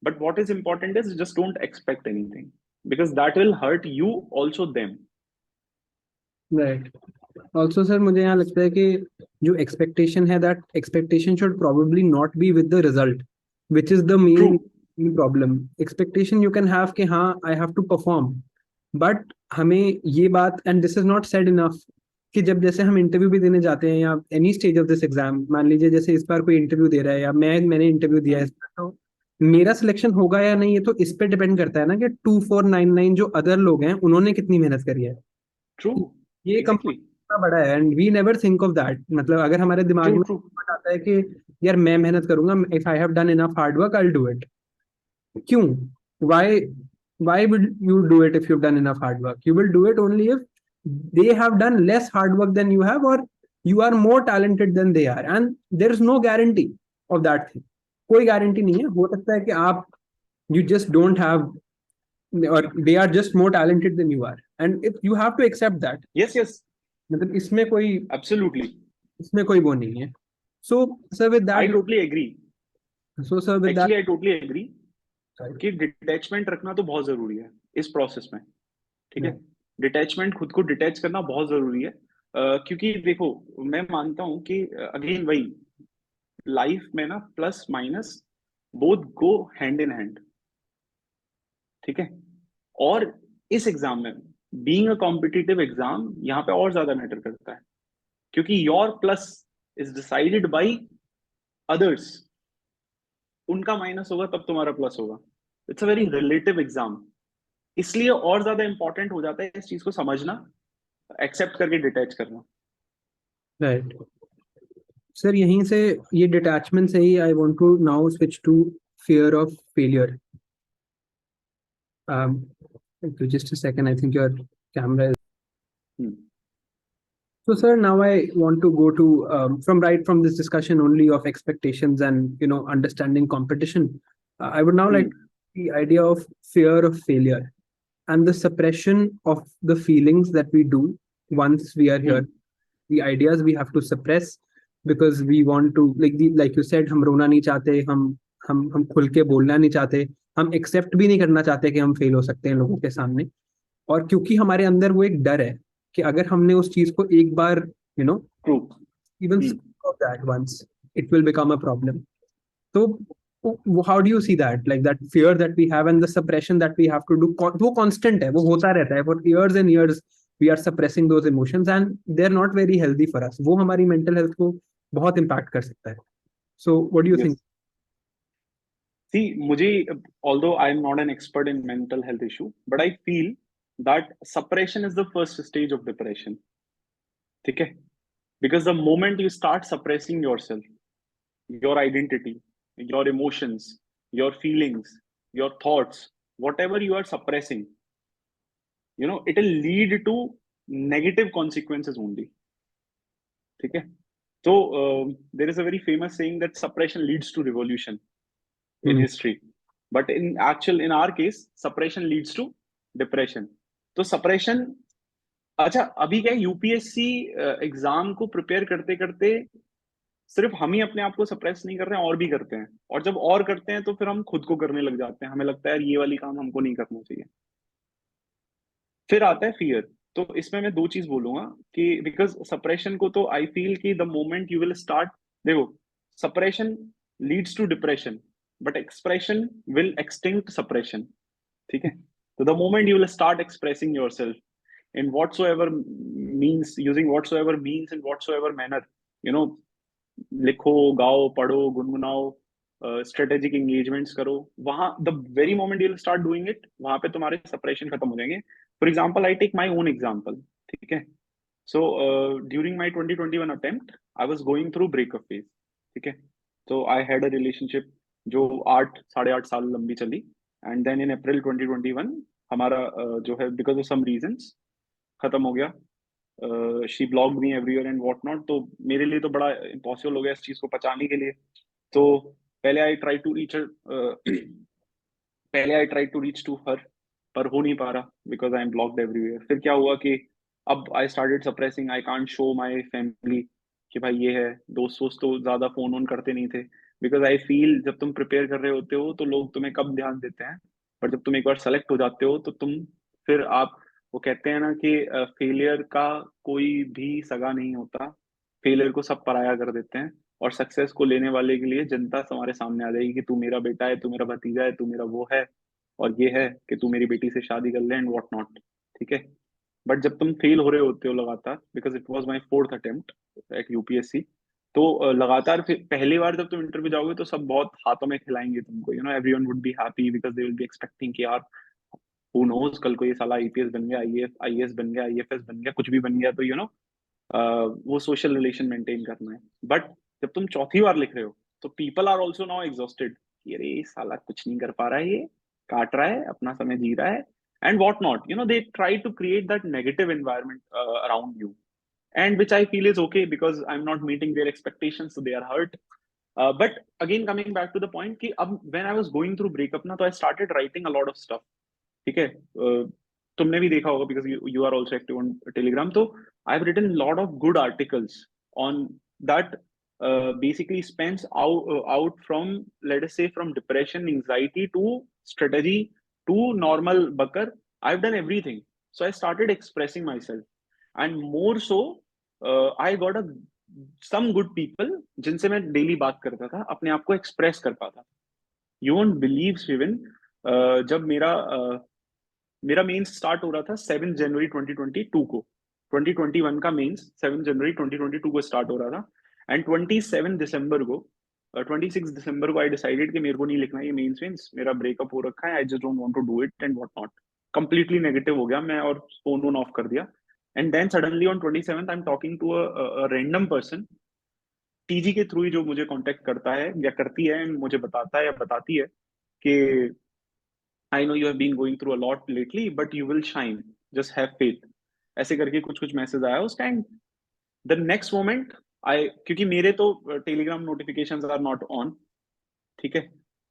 but what is important is just don't expect anything, because that will hurt you also them.
Right also sir मुझे यहाँ लगता है कि जो एक्सपेक्टेशन है that expectation should probably not be with the result which is the
true.
Main problem. Expectation you can have कि हाँ I have to perform, but हमें ये बात and this is not said enough कि जब जैसे हम इंटरव्यू भी देने जाते हैं या any stage of this exam, मान लीजिए जैसे इस बार कोई इंटरव्यू दे रहा है या मैंने इंटरव्यू दिया है इस बार, तो मेरा सिलेक्शन होगा या नहीं ये तो इस पे डिपेंड करता है ना कि 2499 जो अदर लोग हैं उन्होंने कितनी मेहनत करी है।
ट्रू।
ये
एग्जैक्टली।
कंपनी इतना बड़ा है and we never think of that. मतलब अगर हमारे दिमाग
ट्रू
में
ट्रू।
आता है कि यार मैं मेहनत करूंगा, if I have done enough hard work I will do it. क्यों? why why would you do it if you've done enough hard work? You will do it only if they have done less hard work than you have, or you are more talented than they are, and there is no guarantee of that thing. कोई guarantee नहीं है। हो सकता है कि आप you just don't have, or they are just more talented than you are, and if you have to accept that,
yes yes.
मतलब
absolutely.
इसमें कोई वो नहीं है। so sir with
I
that
totally agree.
so sir with that
actually I totally agree कि detachment रखना तो बहुत जरूरी है इस प्रोसेस में, ठीक है।
yeah,
डिटैचमेंट, खुद को डिटैच करना बहुत जरूरी है। क्योंकि देखो, मैं मानता हूं कि अगेन वही, लाइफ में ना plus minus both go hand in hand, ठीक है। और इस एग्जाम में, बीइंग अ कॉम्पिटिटिव एग्जाम, यहाँ पे और ज्यादा मैटर करता है, क्योंकि your plus is decided by others. उनका माइनस होगा तब तुम्हारा प्लस होगा। It's a very relative exam, इसलिए और ज्यादा इंपॉर्टेंट हो जाता है इस चीज को समझना, एक्सेप्ट करके डिटैच करना।
right सर यहीं से ये डिटैचमेंट से ही I want to now switch to fear of failure. Just a second, I think your camera is.
Hmm.
So, sir, now I want to go to from this discussion only of expectations and understanding competition. I would now like
hmm.
the idea of fear of failure and the suppression of the feelings that we do once we are here.
Hmm.
The ideas we have to suppress because we want to, like you said, हम रोना नहीं चाहते, हम खुल के बोलना नहीं चाहते, हम एक्सेप्ट भी नहीं करना चाहते कि हम फेल हो सकते हैं लोगों के सामने। और क्योंकि हमारे अंदर वो एक डर है कि अगर हमने उस चीज को एक बार you know
true.
Even
hmm.
Of that once, it will become a problem. तो how do you see that, like that fear that we have and the suppression that we have to do, वो constant है, वो होता रहता है for years and years. We are suppressing those emotions and they're not very healthy for us. वो हमारी mental health को बहुत impact कर सकता है. So what do you
yes.
think?
सी मुझे, although I am not an expert in mental health issue, but I feel that suppression is the first stage of depression, ठीक है। because the moment you start suppressing yourself, your identity, your emotions, your feelings, your thoughts, whatever you are suppressing, it will lead to negative consequences only, ठीक है। So there is a very famous saying that suppression leads to revolution in
Hmm.
history, but in our case suppression leads to depression. तो suppression, अच्छा अभी क्या है, UPSC exam को prepare करते करते सिर्फ हम ही अपने आप को सप्रेस नहीं कर रहे हैं, और भी करते हैं। और जब और करते हैं तो फिर हम खुद को करने लग जाते हैं, हमें लगता है यार ये वाली काम हमको नहीं करना चाहिए। फिर आता है फियर। तो इसमें मैं दो चीज बोलूंगा कि बिकॉज सप्रेशन को तो आई फील कि the moment you will start, देखो, suppression leads to depression but expression will extinct suppression, ठीक है? तो the moment you will start expressing yourself in whatsoever means, using whatsoever means in whatsoever manner, you know, लिखो, गाओ, पढ़ो, गुनगुनाओ, strategic engagements करो, वहां the very moment you start doing it, वहां पे तुम्हारे सेपरेशन खत्म हो जाएंगे। For example, I take my own example, ठीक है? So during my 2021 attempt I was going through breakup phase, ठीक है? तो आई हैड अ रिलेशनशिप जो 8 साढ़े 8 साल लंबी चली, एंड देन इन अप्रैल 2021 हमारा जो है बिकॉज ऑफ सम रीजंस खत्म हो गया। She blocked me everywhere and what not, तो मेरे लिए तो बड़ा इम्पॉसिबल हो गया इस चीज को पचाने के लिए। तो पहले आई ट्राई टू रीच पहले I try to reach to her, पर हो नहीं पा रहा because I am blocked everywhere. फिर क्या हुआ कि अब I started suppressing, I can't show my family कि भाई ये है। दोस्त वोस्त तो ज्यादा फोन ऑन करते नहीं थे, बिकॉज आई फील जब तुम प्रिपेयर कर रहे होते हो तो लोग तुम्हें कब ध्यान देते हैं, पर जब तुम एक बार सेलेक्ट हो जाते हो तो तुम फिर आप, वो कहते हैं ना कि फेलियर का कोई भी सगा नहीं होता, फेलियर को सब पराया कर देते हैं, और सक्सेस को लेने वाले के लिए जनता तुम्हारे सामने आ जाएगी कि तू मेरा बेटा है, तू मेरा भतीजा है, तू मेरा वो है, और ये है कि तू मेरी बेटी से शादी कर ले एंड व्हाट नॉट, ठीक है? बट जब तुम फेल हो रहे होते हो लगातार, because it was my fourth attempt at UPSC, तो लगातार पहली बार जब तुम इंटरव्यू जाओगे तो सब बहुत हाथों में खिलाएंगे तुमको, you know, everyone would be happy because they will be expecting कि यार हु नोज, कल को ये साला आईपीएस बन गया, आईएएस बन गया, आईएफएस बन गया, कुछ भी बन गया, तो यू नो वो सोशल रिलेशन मेंटेन करना है। बट जब तुम चौथी बार लिख रहे हो तो people are also now exhausted कि अरे ये साला कुछ नहीं कर पा रहा है, ये काट रहा है, अपना समय जी रहा है, and what not, you know, they try to create that negative environment around you, and which I feel is okay because I'm not meeting their expectations, so they are hurt. But again, coming back to the point कि अब when I was going through breakup ना, तो I started writing a lot of stuff, ठीक है? तुमने भी देखा होगा because you are also active on Telegram, तो I have written lot of good articles on that, basically spans out from, let us say, from depression, anxiety to strategy to normal bucker. I've done everything, so I started expressing myself, and more so I got a some good people जिनसे मैं daily बात करता था, अपने आप को express कर पाता था। यू वोंट बिलीव शिविन, जब मेरा मेंस स्टार्ट हो रहा था 7 जनवरी 2022 को, 2021 का मेंस 7 जनवरी 2022 को स्टार्ट हो रहा था, एंड 27 दिसंबर को 26 दिसंबर को आई डिसाइडेड कि मेरे को नहीं लिखना ये मेंस वेंस, मेरा ब्रेकअप हो रखा है, I just don't want to do it and what not. Completely negative हो गया मैं और फोन ऑन ऑफ कर दिया, and then suddenly on 27 I am talking to a random person, TG के थ्रू ही, जो मुझे कांटेक्ट करता है या करती है एंड मुझे बताता है या बताती है कि I know you have been going through a lot lately but you will shine, just have faith, ऐसे करके कुछ कुछ मैसेज आया उसका। And the next moment I, क्योंकि मेरे तो Telegram notifications are not on, ठीक है,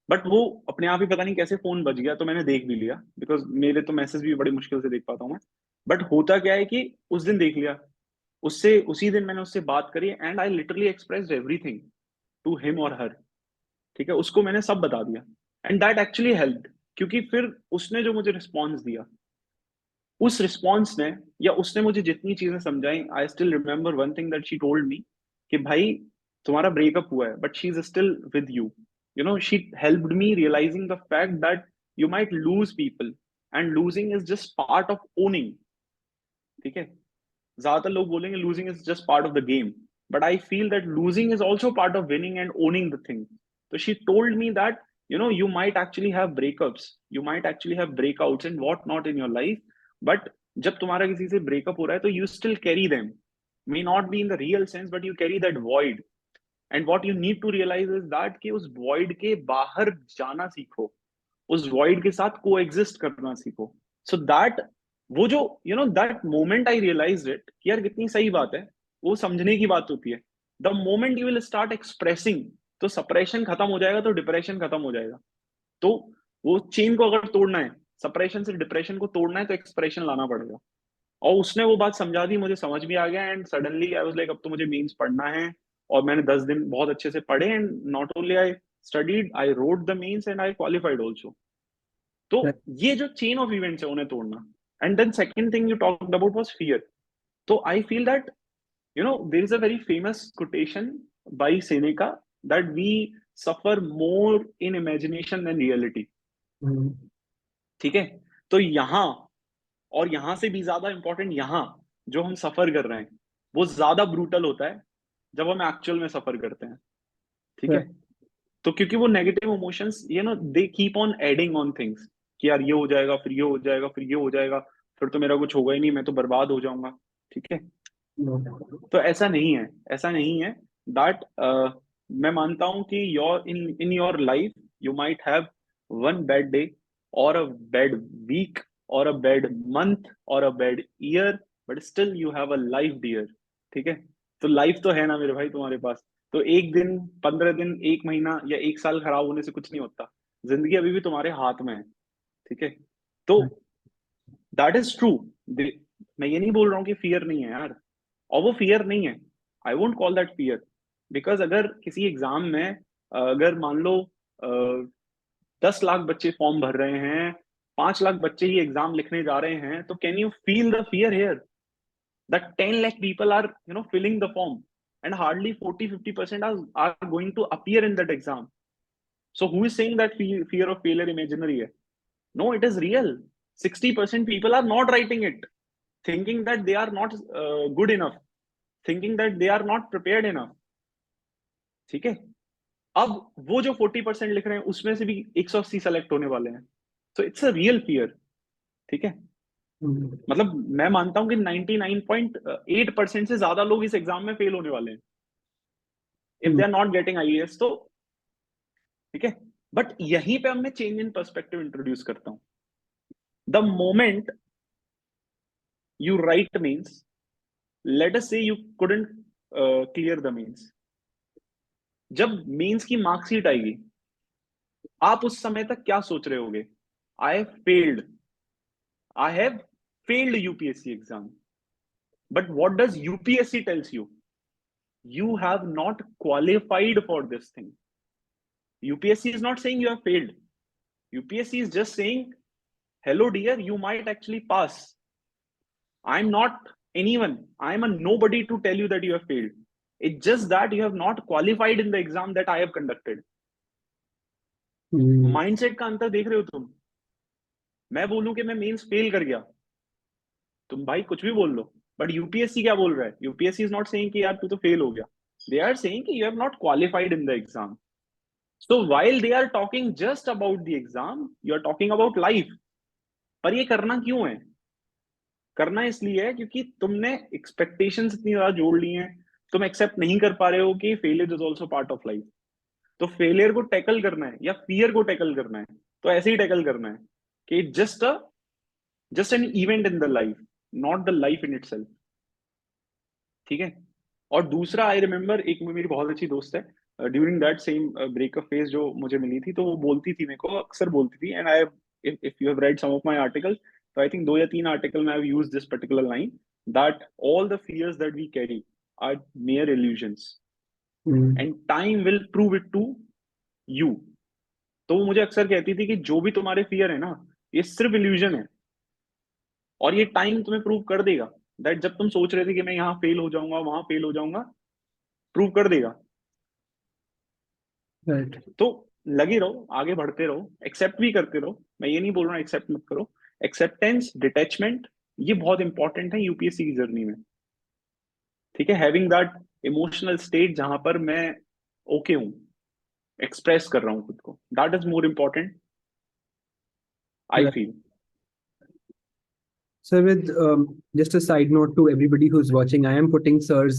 बट वो अपने आप ही पता नहीं कैसे फोन बज गया, तो मैंने देख भी लिया बिकॉज मेरे तो मैसेज भी बड़ी मुश्किल से देख पाता हूँ मैं। बट होता क्या है कि उस दिन देख लिया, उससे उसी दिन मैंने उससे बात करी and I literally expressed everything to him और हर, ठीक है, उसको मैंने सब बता दिया, एंड दैट एक्चुअली हेल्प्ड, क्योंकि फिर उसने जो मुझे रिस्पॉन्स दिया, उस रिस्पॉन्स ने, या उसने मुझे जितनी चीजें समझाई, I still remember one thing that she told me कि भाई तुम्हारा ब्रेकअप हुआ है but she is still with you, you know, she helped me realizing the fact that you might lose people and losing is just part of owning, ठीक है? ज्यादातर लोग बोलेंगे losing is just part of the game, but I feel that losing is also part of winning and owning the thing. तो she told me that, you know, you might actually have breakups, you might actually have breakouts and what not in your life, but जब तुम्हारा किसी से breakup हो रहा है तो you still carry them, may not be in the real sense but you carry that void, and what you need to realize is that कि उस void के बाहर जाना सीखो, उस void के साथ coexist करना सीखो, so that वो जो, you know, that moment I realized it कि यार कितनी सही बात है, वो समझने की बात होती है। the moment you will start expressing, तो सप्रेशन खत्म हो जाएगा, तो डिप्रेशन खत्म हो जाएगा। तो वो चेन को अगर तोड़ना है, सप्रेशन से डिप्रेशन को तोड़ना है, तो एक्सप्रेशन लाना पड़ेगा। और उसने वो बात समझा दी, मुझे समझ भी आ गया, and suddenly I was like अब तो मुझे मेंस पढ़ना है, और मैंने 10 दिन बहुत अच्छे से पढ़े, and not only I studied, I wrote the mains and I qualified also. तो ये जो चेन ऑफ इवेंट्स है उन्हें तोड़ना, And then second thing you talked about was fear. So I feel that, there is a very famous quotation by Seneca that we suffer more in imagination than reality.
हम्म,
ठीक है? तो यहाँ और यहाँ से भी ज्यादा इंपॉर्टेंट, यहाँ जो हम सफर कर रहे हैं वो ज्यादा ब्रूटल होता है जब हम एक्चुअल में सफर करते हैं। ठीक है?
right.
तो क्योंकि वो negative emotions they keep on adding on things कि यार ये हो जाएगा, फिर ये हो जाएगा, फिर ये हो जाएगा, फिर तो मेरा कुछ होगा ही नहीं, मैं तो बर्बाद हो जाऊंगा। ठीक है?
No.
तो ऐसा नहीं है, ऐसा नहीं है। दैट मैं मानता हूं कि your in your life you might have one bad day और अ बैड वीक और अ बैड मंथ और a bad year, but still you have a life dear. ठीक है? तो लाइफ तो है ना मेरे भाई तुम्हारे पास। तो एक दिन, 15 दिन, एक महीना या एक साल खराब होने से कुछ नहीं होता। जिंदगी अभी भी तुम्हारे हाथ में है। ठीक है? तो दैट इज ट्रू। मैं ये नहीं बोल रहा हूँ कि फियर नहीं है यार, और वो फियर नहीं है। I won't call that fear. Because अगर किसी एग्जाम में अगर मान लो 10 लाख बच्चे फॉर्म भर रहे हैं, 5 लाख बच्चे ही एग्जाम लिखने जा रहे हैं, तो can you feel the fear here that 10 lakh people are filling the form and hardly 40-50% are going to appear in that exam? So who is saying that fear of failure imaginary है? No, it is real. 60% people are not writing it, thinking that they are not good enough, thinking that they are not prepared enough. ठीक है? अब वो जो 40% लिख रहे हैं उसमें से भी 180 सेलेक्ट होने वाले हैं। So it's a real fear. ठीक है?
हम्म,
मतलब मैं मानता हूं कि 99.8% से ज्यादा लोग इस एग्जाम में फेल होने वाले हैं if they
hmm,
are not getting IAS. तो ठीक है, बट यहीं पे अब मैं चेंज इन पर्सपेक्टिव इंट्रोड्यूस करता हूं। The moment you write means, let us say you couldn't clear the means, जब means की मार्कशीट आएगी आप उस समय तक क्या सोच रहे होगे? I failed, I have failed UPSC exam. But what does UPSC tells you? You have not qualified for this thing. UPSC is not saying you have failed. UPSC is just saying, hello dear, you might actually pass. I'm not anyone. I'm a nobody to tell you that you have failed. It's just that you have not qualified in the exam that I have conducted.
Hmm,
mindset का अंतर देख रहे हो तुम? मैं बोलूं कि मैं मेंस फेल कर गया, तुम भाई कुछ भी बोल लो, बट यूपीएससी क्या बोल रहा है? यूपीएससी इज नॉट सेइंग कि यार तू तो फेल हो गया। दे आर सेइंग कि you have not qualified in the exam. So while they are talking just about the exam, you are talking about life. पर ये करना क्यों है? करना इसलिए है क्योंकि तुमने एक्सपेक्टेशंस इतनी ज्यादा जोड़ ली हैं, तुम एक्सेप्ट नहीं कर पा रहे हो कि failure is also part of life. तो फेलियर को टैकल करना है या फियर को टैकल करना है, तो ऐसे ही टैकल करना है कि just an event in the life, not the life in itself. ठीक है? और दूसरा, आई रिमेम्बर, एक मेरी बहुत अच्छी दोस्त है, during that same breakup phase जो मुझे मिली थी, तो वो बोलती थी, मेरे को अक्सर बोलती थी, and I if you have read some of my articles, तो आई थिंक 2 या 3 आर्टिकल में I have used this particular line, that all the fears that we carry are mere illusions
hmm,
and time will prove it to you. तो वो मुझे अक्सर कहती थी कि जो भी तुम्हारे फियर है ना, ये सिर्फ इल्यूजन है, और ये टाइम तुम्हें प्रूव कर देगा। दैट जब तुम सोच रहे थे कि मैं यहाँ फेल हो जाऊंगा, वहां फेल हो जाऊंगा, प्रूव कर देगा।
right.
तो लगे रहो, आगे बढ़ते रहो, एक्सेप्ट भी करते रहो। मैं ये नहीं बोल रहा एक्सेप्ट मत करो। एक्सेप्टेंस, डिटैचमेंट, ये बहुत इंपॉर्टेंट है यूपीएससी की जर्नी में। ठीक है? हैविंग दैट इमोशनल स्टेट जहां पर मैं ओके हूं, एक्सप्रेस कर रहा हूं खुद को, that is more important, I
Right.
Feel.
So, with just a side note to everybody who's watching, I am putting Sir's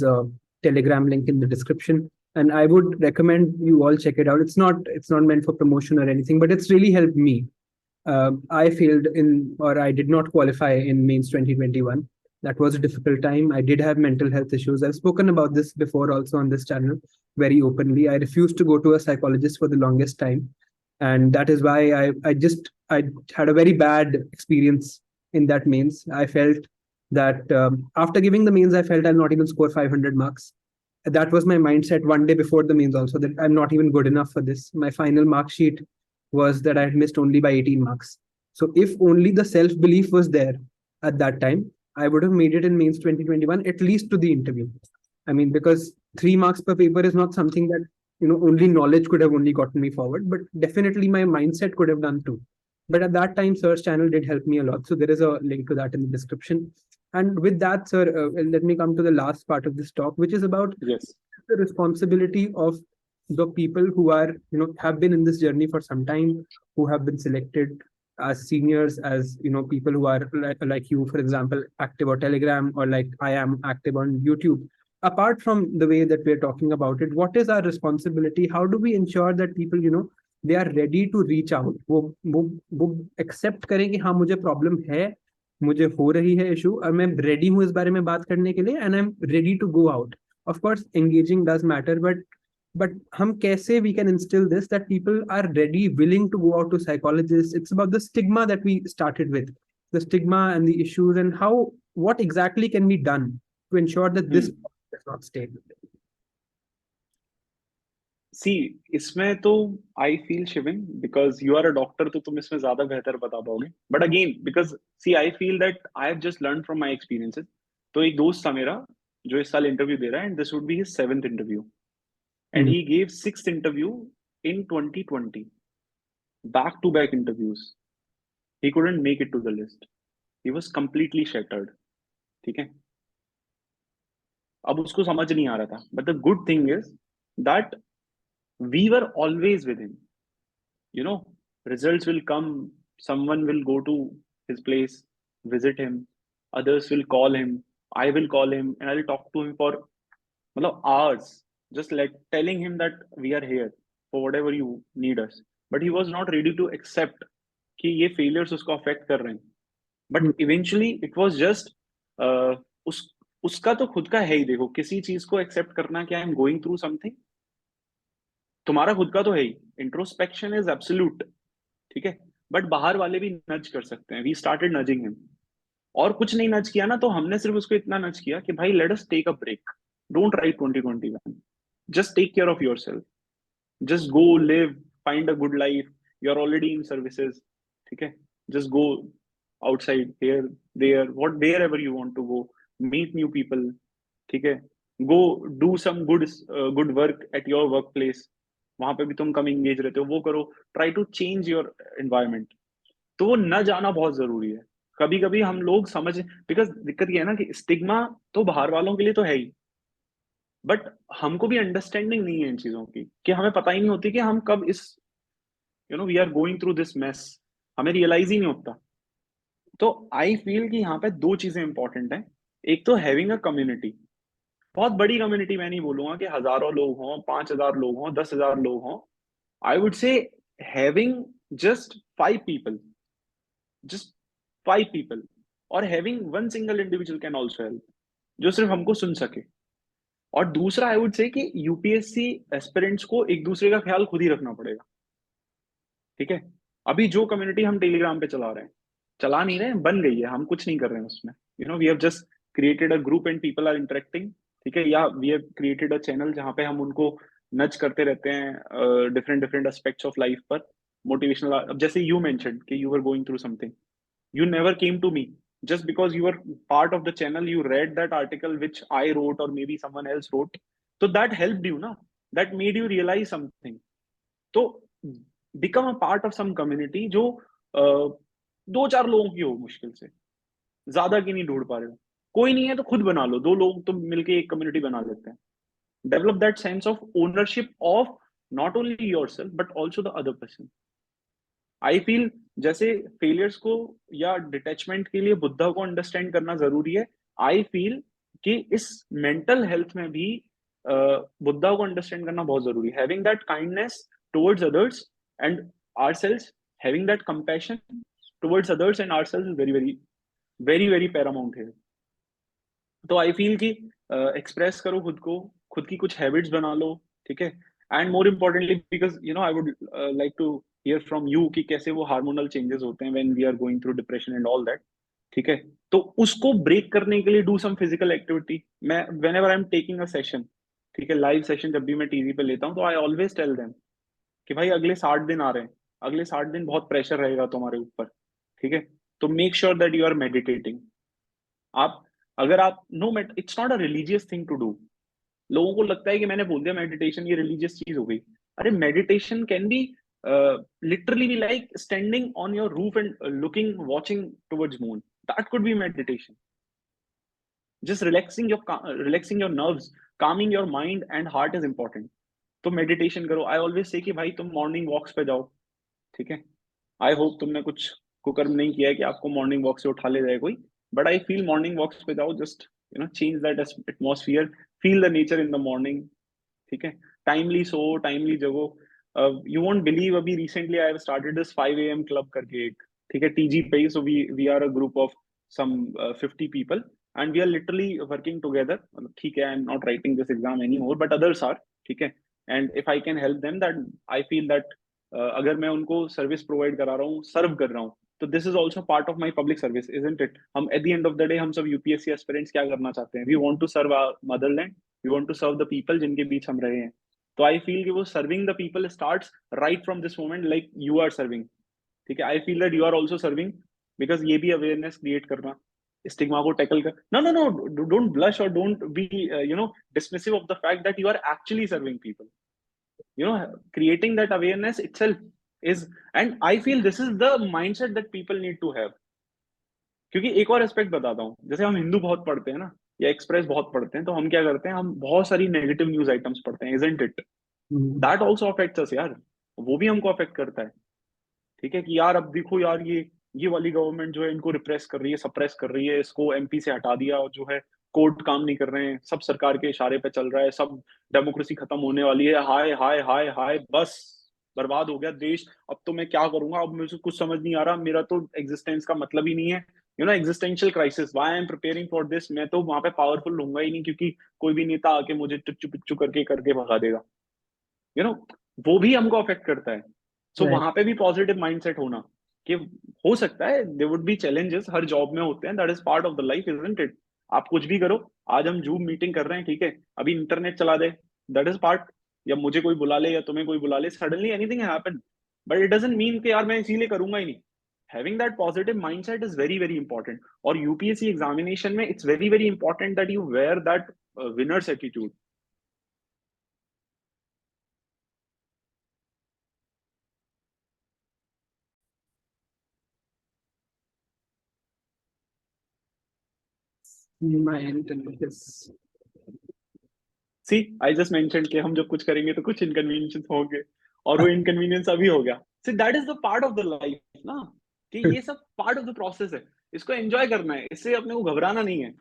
Telegram link in the description, and I would recommend you all check it out. It's not meant for promotion or anything, but it's really helped me. I failed in, or I did not qualify in mains 2021. That was a difficult time. I did have mental health issues. I've spoken about this before also on this channel very openly. I refused to go to a psychologist for the longest time, and that is why I had a very bad experience in that mains. I felt that after giving the mains, I felt I'll not even score 500 marks. That was my mindset one day before the mains also, that I'm not even good enough for this. My final mark sheet was that I had missed only by 18 marks. So if only the self-belief was there, at that time, I would have made it in mains 2021, at least to the interview. I mean, because 3 marks per paper is not something that, only knowledge could have only gotten me forward, but definitely my mindset could have done too. But at that time, Sir's channel did help me a lot. So there is a link to that in the description. And with that, sir, let me come to the last part of this talk, which is about
Yes.
the responsibility of the people who are, have been in this journey for some time, who have been selected as seniors, as people who are like you, for example, active on Telegram, or like I am active on YouTube. Apart from the way that we're talking about it, what is our responsibility? How do we ensure that people, they are ready to reach out? वो accept करें कि हाँ मुझे problem है, मुझे हो रही है issue, और मैं ready हूँ इस बारे में बात करने के लिए, and I'm ready to go out. Of course, engaging does matter, but हम कैसे we can instill this that people are ready, willing to go out to psychologists? It's about the stigma that we started with, the stigma and the issues, and what exactly can be done to ensure that this does not stay.
See इसमें तो I feel Shivin because you are a doctor, तो तुम इसमें ज्यादा बेहतर बता पाओगे, but again because see I feel that I have just learn from my experiences. तो एक दोस्त था मेरा जो इस साल इंटरव्यू दे रहा है, and this would be his 7th interview, and
Hmm.
He gave 6th interview in 2020, back to back interviews. He couldn't make it to the list. He was completely shattered. ठीक है, अब उसको समझ नहीं आ रहा था, but the good thing is that we were always with him. You know, results will come, someone will go to his place, visit him, others will call him, I will call him, and I'll talk to him for hours, just like telling him that we are here for whatever you need us. But he was not ready to accept कि ये failures उसको affect कर रहे हैं. But
Hmm.
eventually it was just उस उसका तो खुद का है ही, देखो किसी चीज को एक्सेप्ट करना कि I am going through something, तुम्हारा खुद का तो है ही, इंट्रोस्पेक्शन इज एब्सोल्यूट, ठीक है, बट बाहर वाले भी नज कर सकते हैं, वी स्टार्टेड नजिंग हिम, और कुछ नहीं नज किया ना, तो हमने सिर्फ उसको इतना नज किया कि भाई let us take a break, don't write 2021, just take care of yourself, just go live, find a good life, you are already in services, ठीक है, just go outside, here there what wherever you want to go, meet new people, ठीक है, go do some good work at your workplace, वहां पे भी तुम कम engage रहते हो, वो करो, try to change your environment. तो वो न जाना बहुत जरूरी है। कभी कभी हम लोग समझ, बिकॉज दिक्कत ये है ना कि स्टिग्मा तो बाहर वालों के लिए तो है ही, बट हमको भी अंडरस्टैंडिंग नहीं है इन चीजों की, कि हमें पता ही नहीं होती कि हम कब इस we are going through this mess, हमें रियलाइज ही नहीं होता। तो आई फील कि यहाँ पे दो चीजें इंपॉर्टेंट है। एक तो हैविंग अ कम्युनिटी, बहुत बड़ी कम्युनिटी, मैं नहीं बोलूंगा कि हजारों लोग हों, 5,000 लोग हों, 10,000 लोग हों, आई वुड से having just 5 people, just 5 people, और having one single individual can also help, जो सिर्फ हमको सुन सके। और दूसरा आई वुड से कि यूपीएससी एस्पिरेंट्स को एक दूसरे का ख्याल खुद ही रखना पड़ेगा, ठीक है। अभी जो कम्युनिटी हम टेलीग्राम पे चला रहे हैं, चला नहीं रहे हैं, बन गई है, हम कुछ नहीं कर रहे हैं उसमें, we have just created a group and people are interacting, ठीक है, या we have created a channel जहाँ पे हम उनको नच करते रहते हैं different different aspects of life पर, मोटिवेशनल। अब जैसे यू मेंशन कि you are going through something, you never came to me, just because you were part of the channel, you read that article which I wrote or maybe someone else wrote, so that helped you na, that made you realize something. तो become a part of some community जो 2-4 लोगों की हो, मुश्किल से ज्यादा की नहीं ढूंढ पा रहे हो, कोई नहीं है तो खुद बना लो, 2 लोग तुम मिलके एक कम्युनिटी बना लेते हैं, develop that sense of ownership of not only your self but also the other person. I feel जैसे फेलियर्स को या डिटैचमेंट के लिए बुद्धा को अंडरस्टैंड करना जरूरी है, आई फील कि इस मेंटल हेल्थ में भी बुद्धा को अंडरस्टैंड करना बहुत जरूरी है, having that kindness towards others and ourselves, having that compassion towards others and ourselves is very very very very Paramount है। तो आई फील कि एक्सप्रेस करो खुद को, खुद की कुछ हैबिट्स बना लो, ठीक है, and more importantly because I would like to hear from you कि कैसे वो हार्मोनल चेंजेस होते हैं when we are going through depression and all that, ठीक है। तो उसको ब्रेक करने के लिए डू सम फिजिकल एक्टिविटी। मैं whenever I am taking a session, ठीक है, लाइव सेशन जब भी मैं टीवी पे लेता हूँ, तो आई ऑलवेज टेल देम कि भाई अगले 60 दिन आ रहे हैं, अगले 60 दिन बहुत प्रेशर रहेगा तुम्हारे ऊपर, ठीक है, तो make sure that you are meditating, आप अगर आप no matter it's not a religious thing to do. लोगों को लगता है कि मैंने बोल दिया मेडिटेशन ये रिलीजियस चीज हो गई. अरे meditation can be literally be like standing on your roof and looking watching towards moon. That could be meditation. Just relaxing your nerves, calming your mind and heart is important. तो meditation करो. I always say कि भाई तुम morning walks पे जाओ. ठीक है. I hope तुमने कुछ कुकर्म नहीं किया है कि आपको मॉर्निंग वॉक से उठा ले जाए कोई. But I feel morning walks पे जाओ. Just change that atmosphere. Feel the nature in the morning. ठीक है. टाइमली सो टाइमली जगो. यू वोंट बिलीव अभी recently I have started this 5 AM club करके एक. ठीक है. टीजी पे. So we are a group of some 50 people and we are literally working together. ठीक है. I am not writing this exam any more but others are. ठीक है. And if I can help them that I feel that अगर मैं उनको service provide करा रहा हूँ सर्व कर रहा हूँ तो this is also part of my public service isn't it. हम at the end of the day हम सब यूपीएससी एस्पिरेंट्स क्या करना चाहते हैं. We want to serve our motherland. We want to serve the people जिनके बीच हम रहे हैं. तो आई फील कि वो serving the people starts right from this moment like you are serving. ठीक है. I feel that you are also serving because ये भी अवेयरनेस क्रिएट करना. स्टिग्मा को टैकल कर. No no no. Don't blush और don't be dismissive of the fact that you are actually serving people. Creating that awareness itself is, and I feel this is the mindset that people need to have. क्योंकि एक और aspect बताता हूँ. जैसे हम हिंदू बहुत पढ़ते हैं ना या एक्सप्रेस बहुत पढ़ते हैं तो हम क्या करते हैं हम बहुत सारी नेगेटिव न्यूज आइटम्स पढ़ते हैं. Isn't it. That also affects us यार. वो भी हमको अफेक्ट करता है. ठीक है. कि यार अब देखो यार ये वाली गवर्नमेंट जो है इनको रिप्रेस कर रही है सप्रेस कर रही है. इसको एमपी से हटा दिया और जो है कोर्ट काम नहीं कर रहे हैं. सब सरकार के इशारे पे चल रहा है. सब डेमोक्रेसी खत्म होने वाली है. हाय हाय हाय हाय. बस बर्बाद हो गया देश. अब तो मैं क्या करूंगा. अब मुझे कुछ समझ नहीं आ रहा. मेरा तो एग्जिस्टेंस का मतलब ही नहीं है. Existential crisis. Why I am preparing for this. मैं तो वहां पे पावरफुल होऊंगा ही नहीं क्योंकि कोई भी नेता आके मुझे टुच्चू पिच्चू करके करके भगा देगा. यू नो वो भी हमको अफेक्ट करता है. सो
Right.
वहां पे भी पॉजिटिव माइंडसेट होना कि हो सकता है देयर वुड बी चैलेंजेस. हर जॉब में होते हैं. That is part of the life isn't it. आप कुछ भी करो. आज हम जूम मीटिंग कर रहे हैं. ठीक है. अभी इंटरनेट चला दे. That is part. या मुझे कोई बुला ले या तुम्हें कोई बुला ले suddenly anything happen. But it doesn't mean कि यार मैं इसीलिए करूंगा ही नहीं. Having that positive mindset is very very important. और यूपीएससी एग्जामिनेशन में it's very very important that you wear that winner's attitude.
My internet is
see I just mention कि हम जब कुछ करेंगे तो कुछ इनकन्वीनियंस होंगे. और वो इनकन्वीनियंस अभी हो गया. See that is the part of the life ना. कि ये सब पार्ट ऑफ द प्रोसेस है. इसको एंजॉय करना है. इससे अपने को घबराना नहीं है.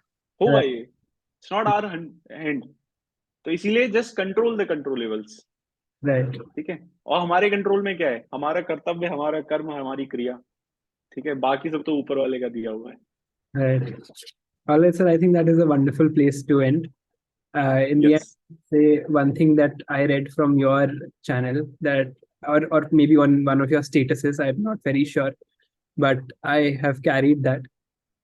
होगा
right.
ये. It's not our hand. तो इसीलिए just control the controllables.
Right.
ठीक है. और हमारे कंट्रोल में क्या है. हमारा कर्तव्य हमारा कर्म हमारी क्रिया. ठीक है. बाकी सब तो ऊपर वाले का दिया हुआ है.
Right. All right, sir. I think that is a wonderful place to end. In the end,
yes.
say one thing that I read from your channel that, or maybe on one of your statuses, I'm not very sure, but I have carried that,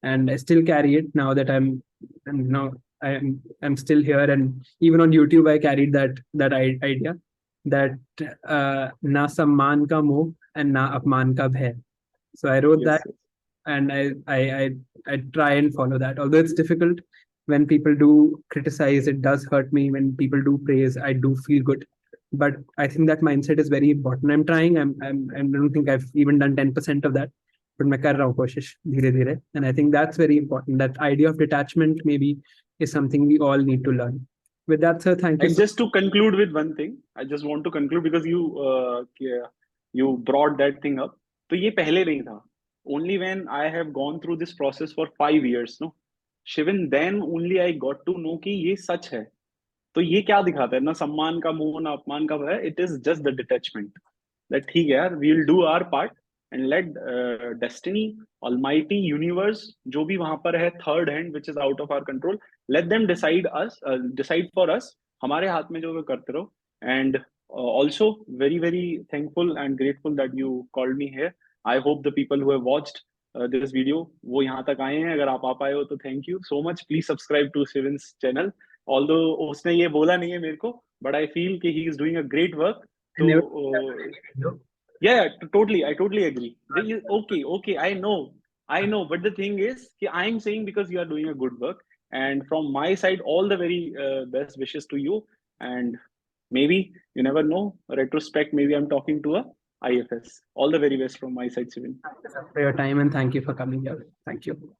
and I still carry it now that and now I'm still here, and even on YouTube, I carried idea that na सम्मान का मोह and na अपमान का भय. So I wrote
yes.
that, and I try and follow that. Although it's difficult when people do criticize, it does hurt me. When people do praise, I do feel good. But I think that mindset is very important. I'm trying. I don't think I've even done 10% of that. But मैं कर रहा हूँ कोशिश धीरे धीरे. And I think that's very important. That idea of detachment maybe is something we all need to learn. With that, sir, thank you
And
so
just to conclude with one thing, I just want to conclude because you brought that thing up. तो ये पहले नहीं था. Only when I have gone through this process for 5 years, no, Shivan, then only I got to know कि ये सच है. तो ये क्या दिखाता है ना सम्मान का मोह ना अपमान का भय. It is just the detachment. That ठीक है यार. We'll do our part and let destiny, almighty universe जो भी वहां पर है third hand which is out of our control, let them decide for us. हमारे हाथ में जो वो करते रहो. And also very very thankful and grateful that you called me here. I hope the people who have watched this video वो यहाँ तक आए हैं. अगर आप आ पाए हो तो thank you so much. Please subscribe to Shivan's channel. Although उसने ये बोला नहीं है मेरे को, but I feel कि he is doing a great work.
I
तो
never
yeah, totally. I totally agree. Okay, I know. I know, but the thing is, I'm saying because you are doing a good work, and from my side, all the very best wishes to you. And maybe you never know. Retrospect, maybe I'm talking to a IFS. All the very best from my side, Shivan.
For your time and thank you for coming here. Thank you.